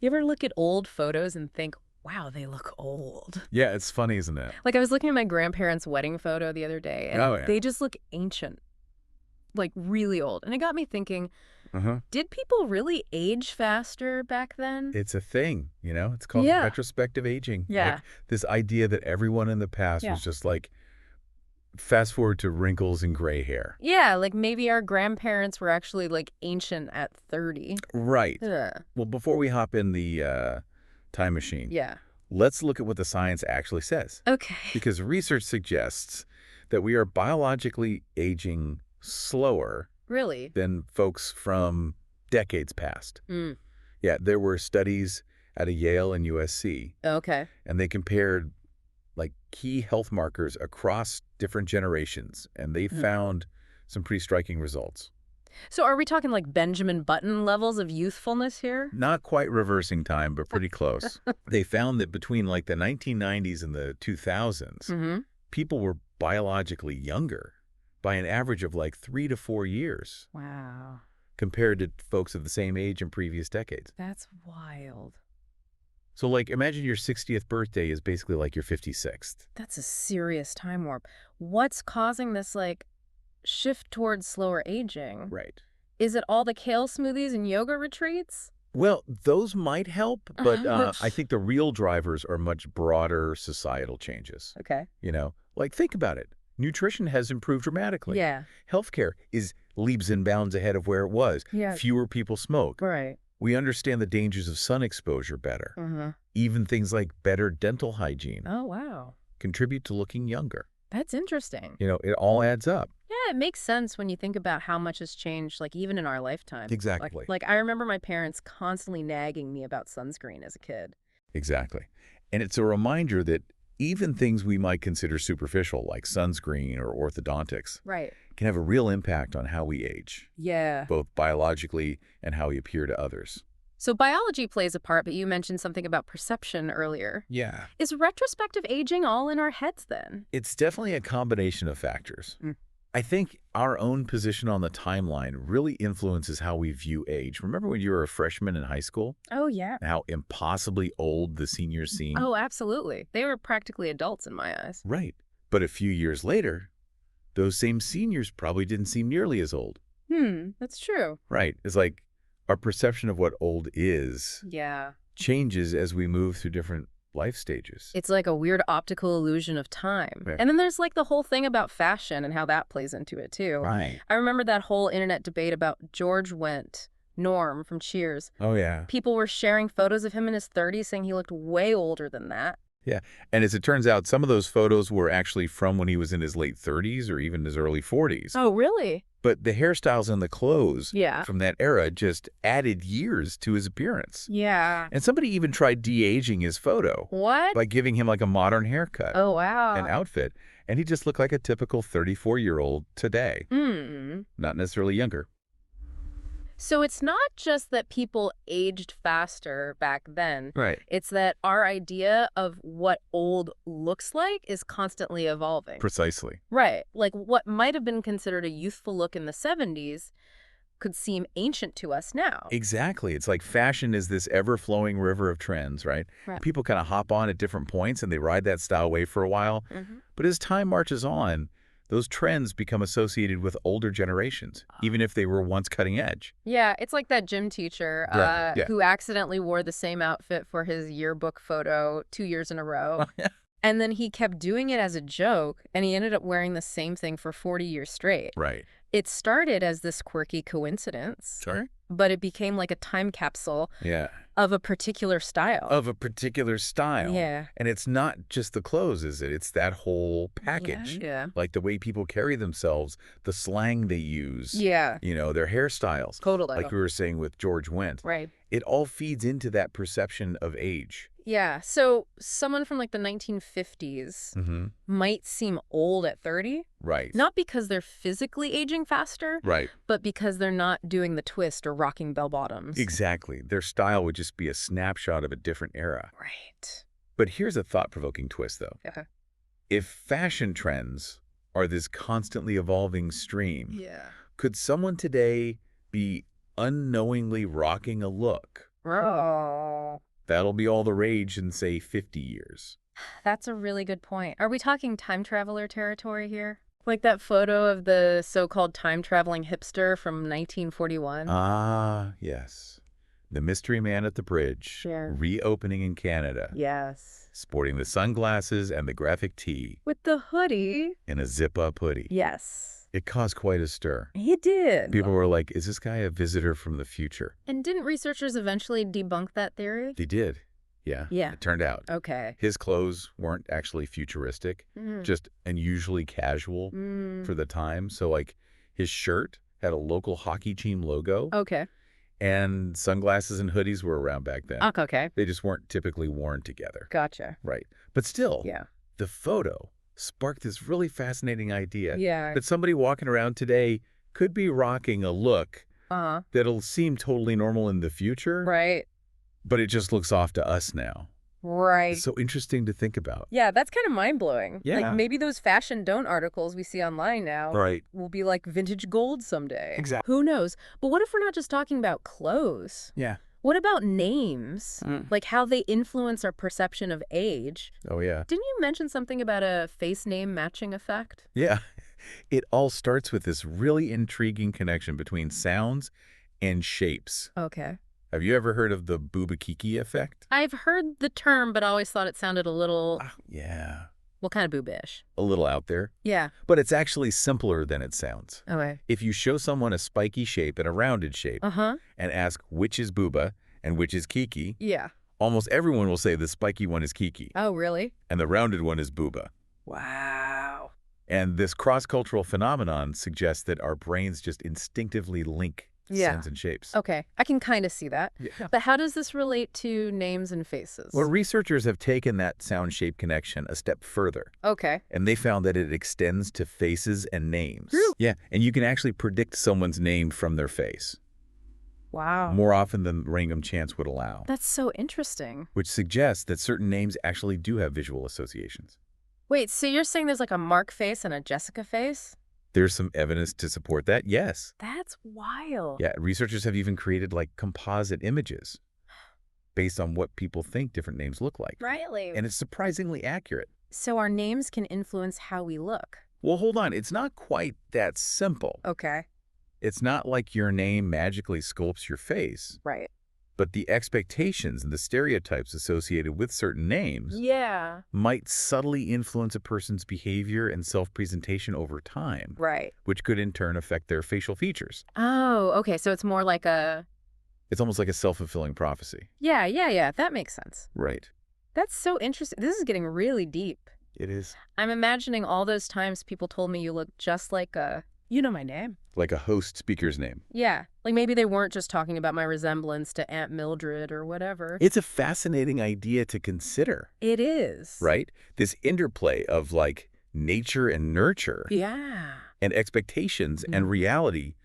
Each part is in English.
You ever look at old photos and think, wow, they look old? Yeah, it's funny, isn't it? Like I was looking at my grandparents' wedding photo the other day, and Oh, yeah. they just look ancient, like really old. And it got me thinking, Uh-huh. did people really age faster back then? It's a thing, you know? It's called Yeah. retrospective aging. Yeah. Like this idea that everyone in the past Yeah. was just like fast forward to wrinkles and gray hair. Yeah, like maybe our grandparents were actually like ancient at 30. Right. Ugh. Well, before we hop in the time machine, Yeah. let's look at what the science actually says. Okay. Because research suggests that we are biologically aging slower Really? than folks from decades past. Mm. Yeah, there were studies at Yale and USC, Okay. and they compared like key health markers across different generations, and they found some pretty striking results. So are we talking like Benjamin Button levels of youthfulness here? Not quite reversing time, but pretty close. They found that between like the 1990s and the 2000s, Mm-hmm. people were biologically younger by an average of like 3 to 4 years Wow. compared to folks of the same age in previous decades. That's wild. So like imagine your 60th birthday is basically like your 56th. That's a serious time warp. What's causing this like shift towards slower aging? Right. Is it all the kale smoothies and yoga retreats? Well, those might help, but I think the real drivers are much broader societal changes. Okay. You know, like think about it. Nutrition has improved dramatically. Yeah. Healthcare is leaps and bounds ahead of where it was. Yeah. Fewer people smoke. Right. We understand the dangers of sun exposure better. Mm-hmm. Even things like better dental hygiene Oh, wow. contribute to looking younger. That's interesting. You know, it all adds up. Yeah, it makes sense when you think about how much has changed, like even in our lifetime. Exactly. Like I remember my parents constantly nagging me about sunscreen as a kid. Exactly. And it's a reminder that even things we might consider superficial, like sunscreen or orthodontics, Right. can have a real impact on how we age, Yeah. both biologically and how we appear to others. So biology plays a part, but you mentioned something about perception earlier. Yeah. Is retrospective aging all in our heads then? It's definitely a combination of factors. Mm. I think our own position on the timeline really influences how we view age. Remember when you were a freshman in high school? Oh, yeah. How impossibly old the seniors seem? Oh, absolutely. They were practically adults in my eyes. Right. But a few years later, those same seniors probably didn't seem nearly as old. That's true. Right. It's like our perception of what old is Yeah. changes as we move through different life stages. It's like a weird optical illusion of time. Yeah. And then there's like the whole thing about fashion and how that plays into it too. Right. I remember that whole internet debate about George Wendt, Norm from Cheers. Oh, yeah. People were sharing photos of him in his 30s saying he looked way older than that. Yeah. And as it turns out, some of those photos were actually from when he was in his late 30s or even his early 40s. Oh, really? But the hairstyles and the clothes Yeah. from that era just added years to his appearance. Yeah. And somebody even tried de-aging his photo What? by giving him like a modern haircut Oh, wow. and outfit. And he just looked like a typical 34-year-old today, not necessarily younger. So it's not just that people aged faster back then. Right. It's that our idea of what old looks like is constantly evolving. Precisely. Right. Like what might have been considered a youthful look in the 70s could seem ancient to us now. Exactly. It's like fashion is this ever-flowing river of trends, right? Right. People kind of hop on at different points and they ride that style wave for a while. But as time marches on, those trends become associated with older generations, even if they were once cutting edge. Yeah, it's like that gym teacher Right, yeah. who accidentally wore the same outfit for his yearbook photo 2 years in a row. And then he kept doing it as a joke, and he ended up wearing the same thing for 40 years straight. Right. It started as this quirky coincidence, Sure. but it became like a time capsule Yeah. of a particular style. Of a particular style. Yeah. And it's not just the clothes, is it? It's that whole package. Yeah. Like the way people carry themselves, the slang they use, Yeah. you know, their hairstyles. Totally. Like we were saying with George Wendt. Right. It all feeds into that perception of age. Yeah. So someone from like the 1950s might seem old at 30, Right. not because they're physically aging faster, Right. but because they're not doing the twist or rocking bell bottoms. Exactly. Their style would just be a snapshot of a different era. Right. But here's a thought-provoking twist, though. Okay. If fashion trends are this constantly evolving stream, Yeah. could someone today be unknowingly rocking a look Oh. That'll be all the rage in, say, 50 years. That's a really good point. Are we talking time traveler territory here? Like that photo of the so-called time-traveling hipster from 1941? Ah, yes. The mystery man at the bridge, Yeah. reopening in Canada, Yes. sporting the sunglasses and the graphic tee With the hoodie? in a zip-up hoodie. Yes. It caused quite a stir. He did. People were like, is this guy a visitor from the future? And didn't researchers eventually debunk that theory? They did. Yeah. Yeah. It turned out. Okay. His clothes weren't actually futuristic, just unusually casual for the time. So, like, his shirt had a local hockey team logo, Okay. and sunglasses and hoodies were around back then. Okay. They just weren't typically worn together. Gotcha. Right. But still, Yeah. the photo sparked this really fascinating idea Yeah. that somebody walking around today could be rocking a look Uh-huh. that'll seem totally normal in the future, Right. but it just looks off to us now. Right. It's so interesting to think about. Yeah, that's kind of mind-blowing. Yeah. Like, maybe those fashion don't articles we see online now Right. will be like vintage gold someday. Exactly. Who knows? But what if we're not just talking about clothes? Yeah. What about names? Like how they influence our perception of age? Oh, yeah. Didn't you mention something about a face name matching effect? Yeah. It all starts with this really intriguing connection between sounds and shapes. Okay. Have you ever heard of the Bubakiki effect? I've heard the term, but always thought it sounded a little, Yeah. well, kind of boobish. A little out there. Yeah. But it's actually simpler than it sounds. Okay. If you show someone a spiky shape and a rounded shape Uh-huh. and ask which is Booba and which is Kiki, Yeah. almost everyone will say the spiky one is Kiki Oh, really? and the rounded one is Booba. Wow. And this cross-cultural phenomenon suggests that our brains just instinctively link sounds and shapes. Okay. I can kind of see that. Yeah. But how does this relate to names and faces? Well, researchers have taken that sound-shape connection a step further, Okay. and they found that it extends to faces and names. Really? Yeah, and you can actually predict someone's name from their face, Wow. more often than random chance would allow, That's so interesting. which suggests that certain names actually do have visual associations. Wait, so you're saying there's like a Mark face and a Jessica face? There's some evidence to support that, yes. That's wild. Yeah, researchers have even created like composite images based on what people think different names look like. Really? And it's surprisingly accurate. So our names can influence how we look. Well, hold on. It's not quite that simple. Okay. It's not like your name magically sculpts your face, Right. but the expectations and the stereotypes associated with certain names Yeah. might subtly influence a person's behavior and self-presentation over time, Right. which could in turn affect their facial features. Oh, okay. So it's more like a... It's almost like a self-fulfilling prophecy. Yeah. That makes sense. Right. That's so interesting. This is getting really deep. It is. I'm imagining all those times people told me you look just like a... You know my name. Like a host speaker's name. Yeah. Like maybe they weren't just talking about my resemblance to Aunt Mildred or whatever. It's a fascinating idea to consider, It is. right? This interplay of like nature and nurture Yeah. and expectations and reality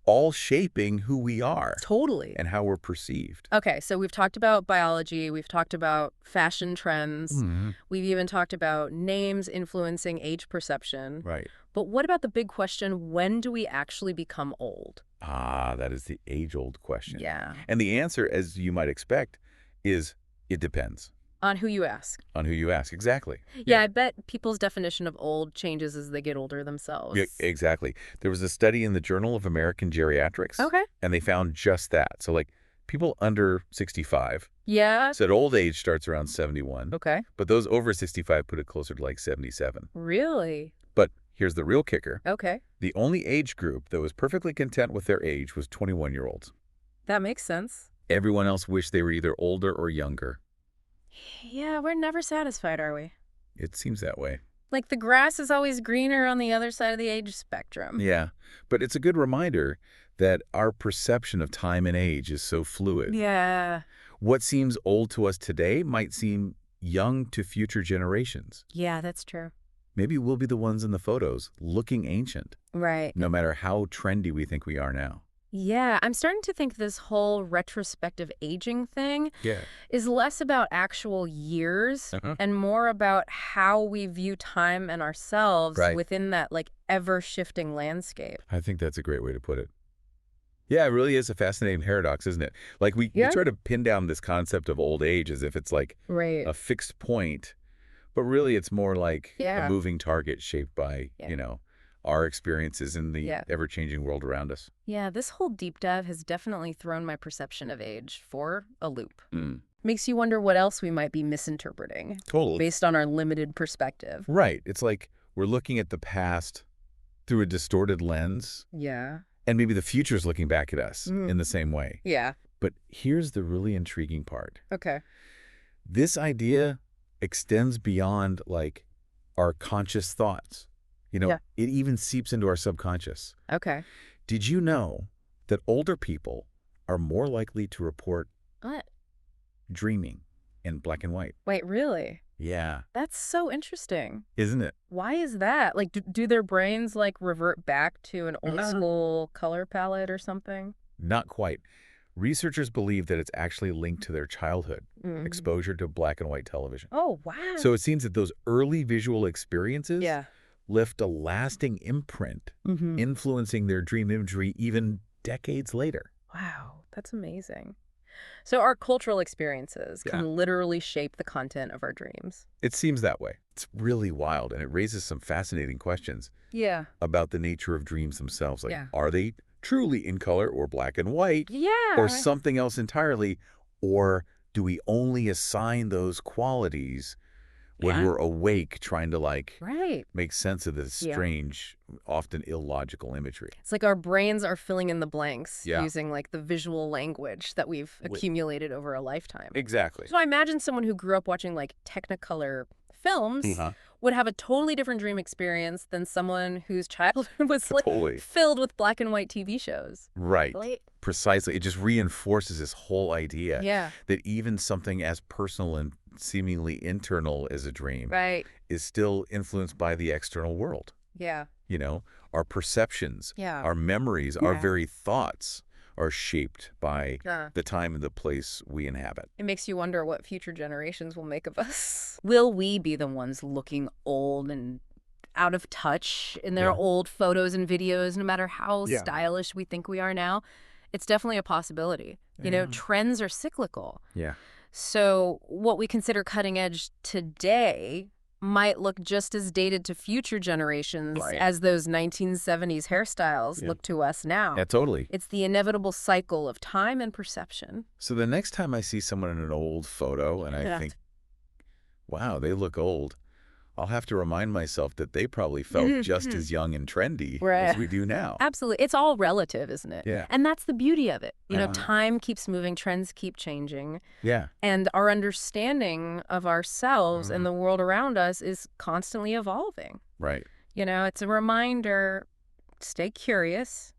all shaping who we are Totally. and how we're perceived. Okay, so we've talked about biology, we've talked about fashion trends, we've even talked about names influencing age perception. Right. But what about the big question, when do we actually become old? Ah, that is the age-old question. Yeah. And the answer, as you might expect, is it depends On who you ask. on who you ask. Exactly. Yeah, I bet people's definition of old changes as they get older themselves. Yeah, exactly. There was a study in the Journal of American Geriatrics. Okay. And they found just that. So like people under 65 Yeah. said old age starts around 71, Okay. but those over 65 put it closer to like 77. Really? But here's the real kicker. Okay. The only age group that was perfectly content with their age was 21-year-olds. That makes sense. Everyone else wished they were either older or younger. Yeah, we're never satisfied, are we? It seems that way. Like the grass is always greener on the other side of the age spectrum. Yeah, but it's a good reminder that our perception of time and age is so fluid. Yeah. What seems old to us today might seem young to future generations. Yeah, that's true. Maybe we'll be the ones in the photos looking ancient, Right. no matter how trendy we think we are now. Yeah, I'm starting to think this whole retrospective aging thing Yeah. is less about actual years and more about how we view time and ourselves Right. within that like ever-shifting landscape. I think that's a great way to put it. Yeah, it really is a fascinating paradox, isn't it? Like we Yeah. try to pin down this concept of old age as if it's like Right. a fixed point, but really it's more like a Yeah. moving target shaped by, Yeah. our experiences in the Yeah. ever-changing world around us. Yeah, this whole deep dive has definitely thrown my perception of age for a loop. Mm. Makes you wonder what else we might be misinterpreting Totally. based on our limited perspective. Right. It's like we're looking at the past through a distorted lens, Yeah. and maybe the future's looking back at us Mm. in the same way. Yeah. But here's the really intriguing part. Okay. This idea extends beyond, like, our conscious thoughts. Yeah. It even seeps into our subconscious. Okay. Did you know that older people are more likely to report What? dreaming in black and white? Wait, really? Yeah. That's so interesting. Isn't it? Why is that? Like, do their brains, like, revert back to an old school color palette or something? Not quite. Researchers believe that it's actually linked to their childhood exposure to black and white television. Oh, wow. So it seems that those early visual experiences yeah. left a lasting imprint, influencing their dream imagery even decades later. Wow, that's amazing. So our cultural experiences Yeah. can literally shape the content of our dreams. It seems that way. It's really wild, and it raises some fascinating questions Yeah. about the nature of dreams themselves. Like, Yeah. are they truly in color or black and white, Yeah. or something else entirely? Or do we only assign those qualities when Yeah. we're awake trying to, like, Right. make sense of this Yeah. strange, often illogical imagery? It's like our brains are filling in the blanks Yeah. using like the visual language that we've accumulated over a lifetime. Exactly. So I imagine someone who grew up watching like Technicolor films would have a totally different dream experience than someone whose childhood was like Totally. filled with black and white TV shows. Right. Right? Precisely. It just reinforces this whole idea Yeah. that even something as personal and seemingly internal as a dream Right. is still influenced by the external world. Yeah. Our perceptions, Yeah. our memories, our Yeah. very thoughts are shaped by Yeah. the time and the place we inhabit. It makes you wonder what future generations will make of us. Will we be the ones looking old and out of touch in their Yeah. old photos and videos, no matter how Yeah. stylish we think we are now? It's definitely a possibility. Yeah. Trends are cyclical. Yeah. So what we consider cutting edge today might look just as dated to future generations Right. as those 1970s hairstyles Yeah. look to us now. Yeah, totally. It's the inevitable cycle of time and perception. So the next time I see someone in an old photo and I Yeah. think, wow, they look old, I'll have to remind myself that they probably felt just as young and trendy Right. as we do now. Absolutely. It's all relative, isn't it? Yeah. And that's the beauty of it. Uh-huh. Time keeps moving, trends keep changing, Yeah. and our understanding of ourselves Mm-hmm. and the world around us is constantly evolving. Right. It's a reminder, stay curious,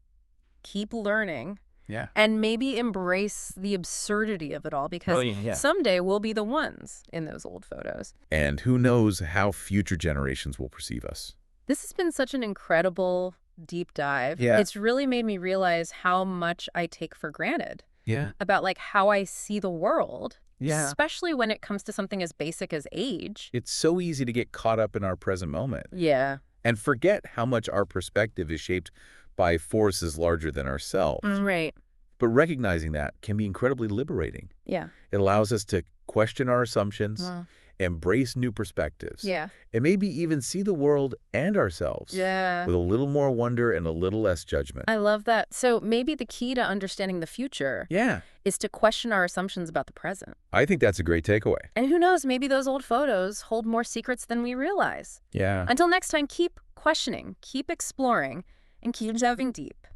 keep learning, Yeah. and maybe embrace the absurdity of it all because someday we'll be the ones in those old photos. And who knows how future generations will perceive us. This has been such an incredible deep dive. Yeah. It's really made me realize how much I take for granted Yeah. about like how I see the world, Yeah. especially when it comes to something as basic as age. It's so easy to get caught up in our present moment Yeah. and forget how much our perspective is shaped by forces larger than ourselves. Right. But recognizing that can be incredibly liberating. Yeah. It allows us to question our assumptions, Wow. embrace new perspectives, Yeah. and maybe even see the world and ourselves Yeah. with a little more wonder and a little less judgment. I love that. So maybe the key to understanding the future Yeah, is to question our assumptions about the present. I think that's a great takeaway. And who knows, maybe those old photos hold more secrets than we realize. Yeah. Until next time, keep questioning, keep exploring, and keep diving deep.